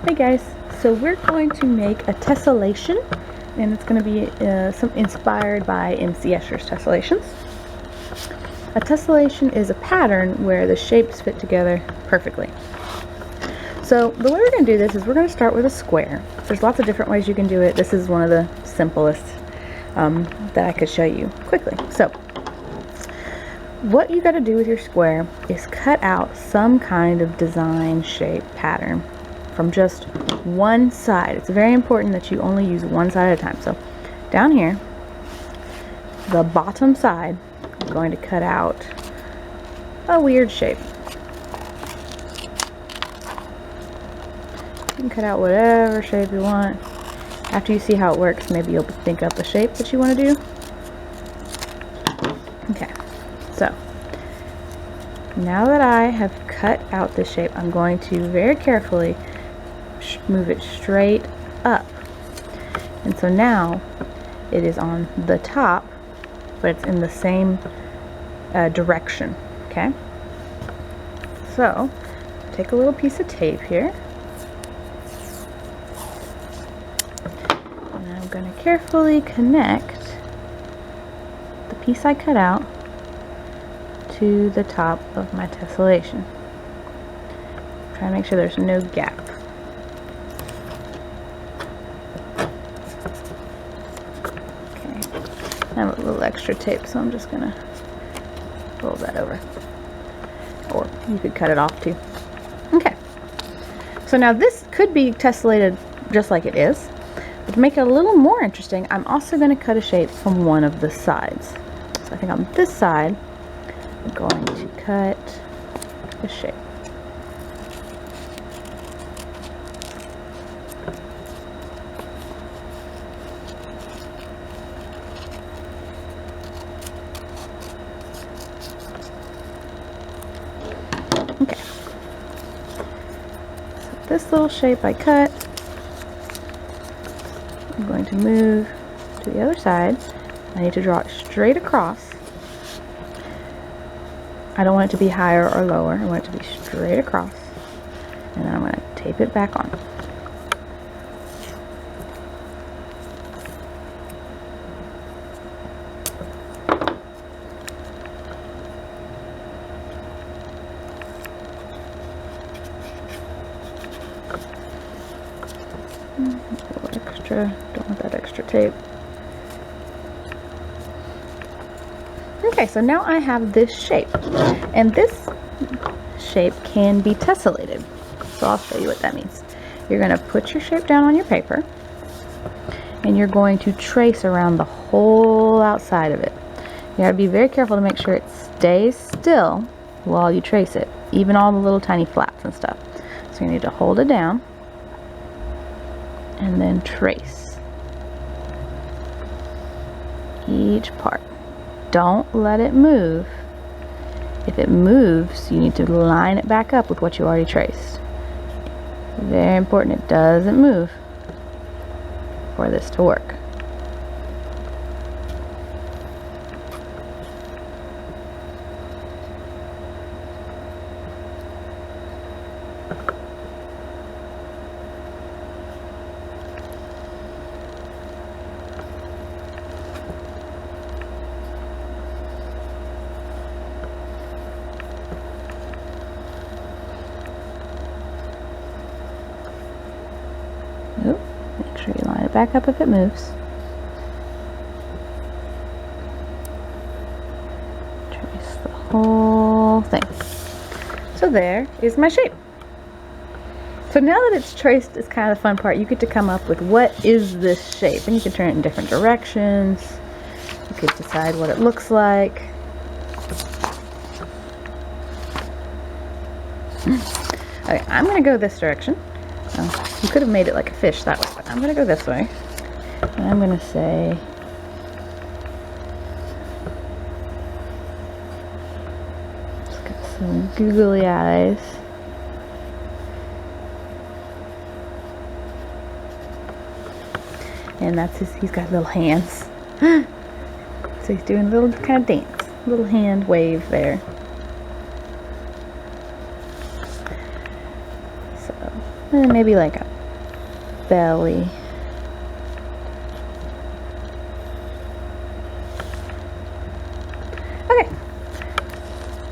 Hey guys, so we're going to make a tessellation, and it's going to be inspired by MC Escher's tessellations. A tessellation is a pattern where the shapes fit together perfectly. So the way we're going to do this is we're going to start with a square. There's lots of different ways you can do it. This is one of the simplest that I could show you quickly. So what you got to do with your square is cut out some kind of design shape pattern from just one side. It's very important that you only use one side at a time. So down here, the bottom side, I'm going to cut out a weird shape. You can cut out whatever shape you want. After you see how it works, maybe you'll think up a shape that you want to do. Okay, so now that I have cut out this shape, I'm going to very carefully move it straight up. And so now it is on the top, but it's in the same direction, okay? So take a little piece of tape here, and I'm going to carefully connect the piece I cut out to the top of my tessellation. Try to make sure there's no gap. Okay, I have a little extra tape, so I'm just gonna roll that over. Or you could cut it off too. Okay, so now this could be tessellated just like it is, but to make it a little more interesting, I'm also going to cut a shape from one of the sides. So I think on this side, I'm going to cut a shape. Okay. So this little shape I cut, I'm going to move to the other side. I need to draw it straight across. I don't want it to be higher or lower. I want it to be straight across. And then I'm going to tape it back on. A little extra. Don't want that extra tape. Okay, so now I have this shape, and this shape can be tessellated. So I'll show you what that means. You're going to put your shape down on your paper, and you're going to trace around the whole outside of it. You got to be very careful to make sure it stays still while you trace it, even all the little tiny flaps and stuff. So you need to hold it down and then trace each part. Don't let it move. If it moves, you need to line it back up with what you already traced. Very important, it doesn't move for this to work. Oop, make sure you line it back up if it moves. Trace the whole thing. So there is my shape. So now that it's traced is kind of the fun part. You get to come up with what is this shape, and you can turn it in different directions. You could decide what it looks like. Okay, I'm going to go this direction. You could have made it like a fish that way, but I'm going to go this way. And I'm going to say, it's got some googly eyes. And that's he's got little hands. So he's doing a little kind of dance, little hand wave there. So and then maybe like a belly. Okay,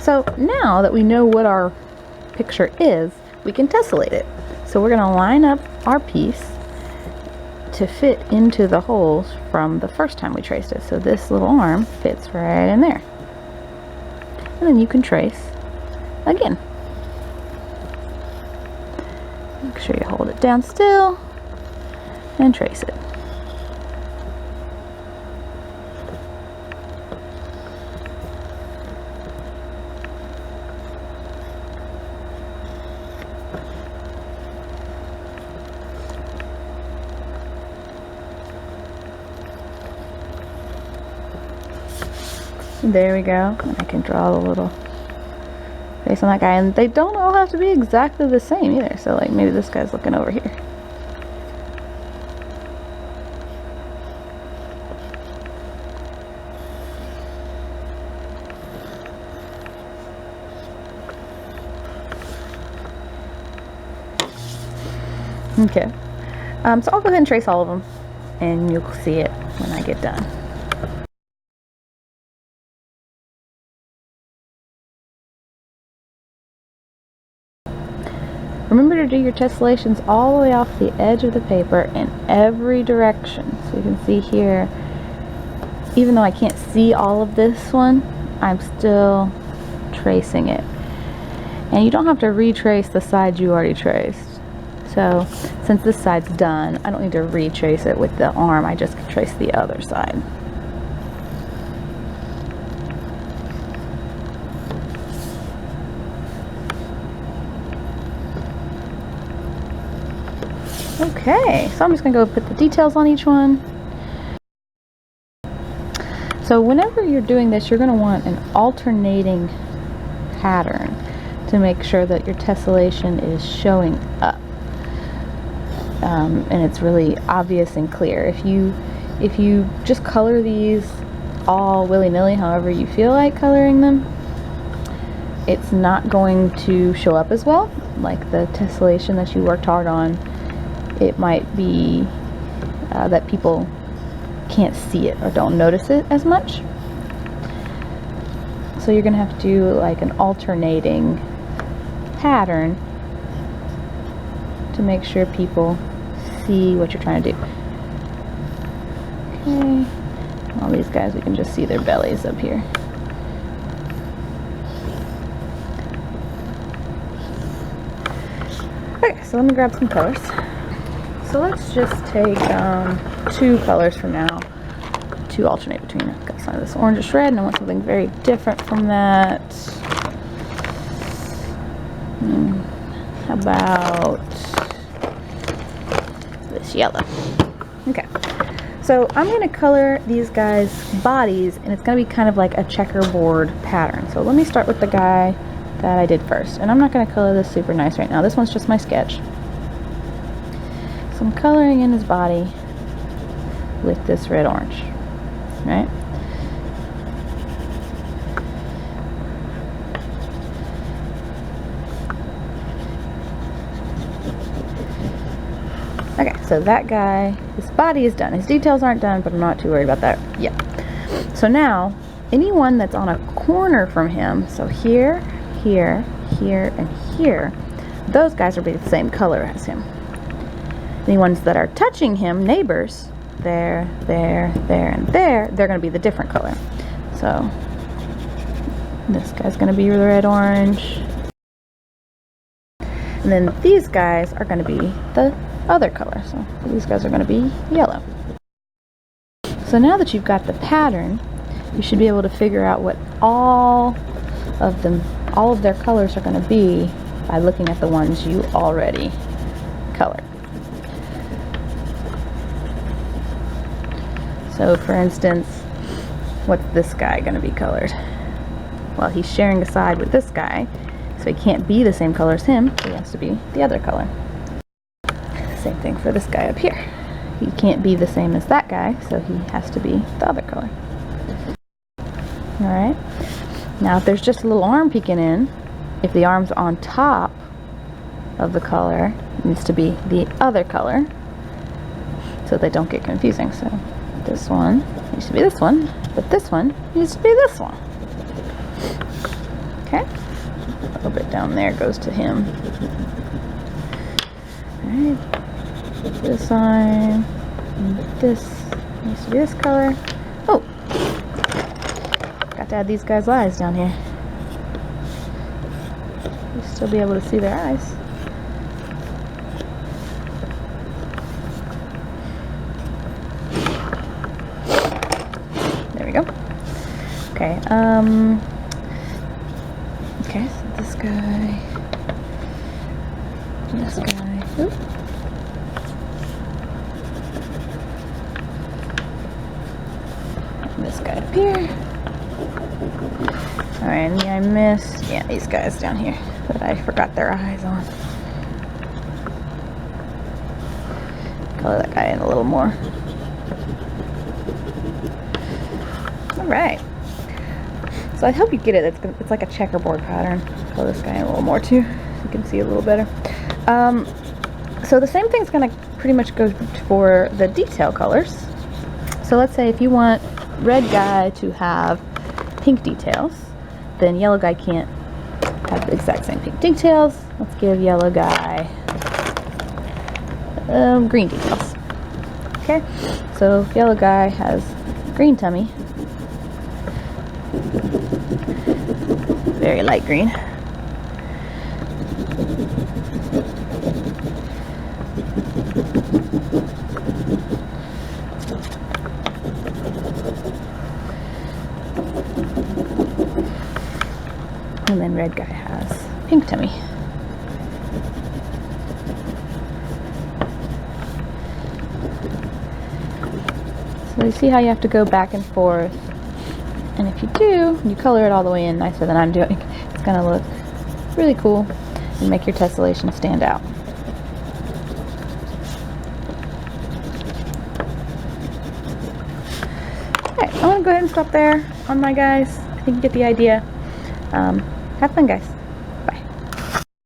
so now that we know what our picture is, we can tessellate it. So we're going to line up our piece to fit into the holes from the first time we traced it. So this little arm fits right in there. And then you can trace again. Make sure you hold it down still and trace it. There we go. And I can draw a little face on that guy, and they don't all have to be exactly the same either. So like maybe this guy's looking over here. Okay. So I'll go ahead and trace all of them, and you'll see it when I get done. Remember to do your tessellations all the way off the edge of the paper in every direction. So you can see here, even though I can't see all of this one, I'm still tracing it. And you don't have to retrace the side you already traced. So since this side's done, I don't need to retrace it with the arm, I just can trace the other side. Okay, so I'm just going to go put the details on each one. So whenever you're doing this, you're going to want an alternating pattern to make sure that your tessellation is showing up. And it's really obvious and clear. If you just color these all willy-nilly however you feel like coloring them, it's not going to show up as well. Like the tessellation that you worked hard on, it might be that people can't see it or don't notice it as much. So you're going to have to do like an alternating pattern to make sure people see what you're trying to do. Okay, all these guys, we can just see their bellies up here. Okay, so let me grab some colors. So let's just take 2 colors for now to alternate between. I've got some of this orangish red, and I want something very different from that. How about this yellow? Okay, so I'm going to color these guys' bodies, and it's going to be kind of like a checkerboard pattern. So let me start with the guy that I did first, and I'm not going to color this super nice right now. This one's just my sketch. So I'm coloring in his body with this red-orange, right? Okay, so that guy, his body is done. His details aren't done, but I'm not too worried about that yet. So now, anyone that's on a corner from him, so here, here, here, and here, those guys will be the same color as him. The ones that are touching him, neighbors, there, there, there, and there, they're going to be the different color. So this guy's going to be the red-orange. And then these guys are going to be the other color. So these guys are going to be yellow. So now that you've got the pattern, you should be able to figure out what all of their colors are going to be by looking at the ones you already colored. So for instance, what's this guy going to be colored? Well, he's sharing a side with this guy, so he can't be the same color as him, so he has to be the other color. Same thing for this guy up here. He can't be the same as that guy, so he has to be the other color. Alright, now if there's just a little arm peeking in, if the arm's on top of the color needs to be the other color so they don't get confusing. So this one needs to be this one, but this one needs to be this one. Okay, a little bit down there goes to him. Alright, this line, and this needs to be this color. Oh, got to add these guys' eyes down here. You'll still be able to see their eyes. There we go. Okay, okay, so this guy, oop. And this guy up here. Alright, and I missed, yeah, these guys down here that I forgot their eyes on. Color that guy in a little more. Alright. So I hope you get it. It's like a checkerboard pattern. Color this guy in a little more too, so you can see a little better. So the same thing's going to pretty much go for the detail colors. So let's say if you want red guy to have pink details, then yellow guy can't have the exact same pink details. Let's give yellow guy green details. Okay, so yellow guy has green tummy, very light green. And then red guy has pink tummy. So you see how you have to go back and forth, and if you do, you color it all the way in nicer than I'm doing, it's going to look really cool and make your tessellation stand out. Alright, I'm going to go ahead and stop there on my guys. I think you get the idea. Have fun, guys.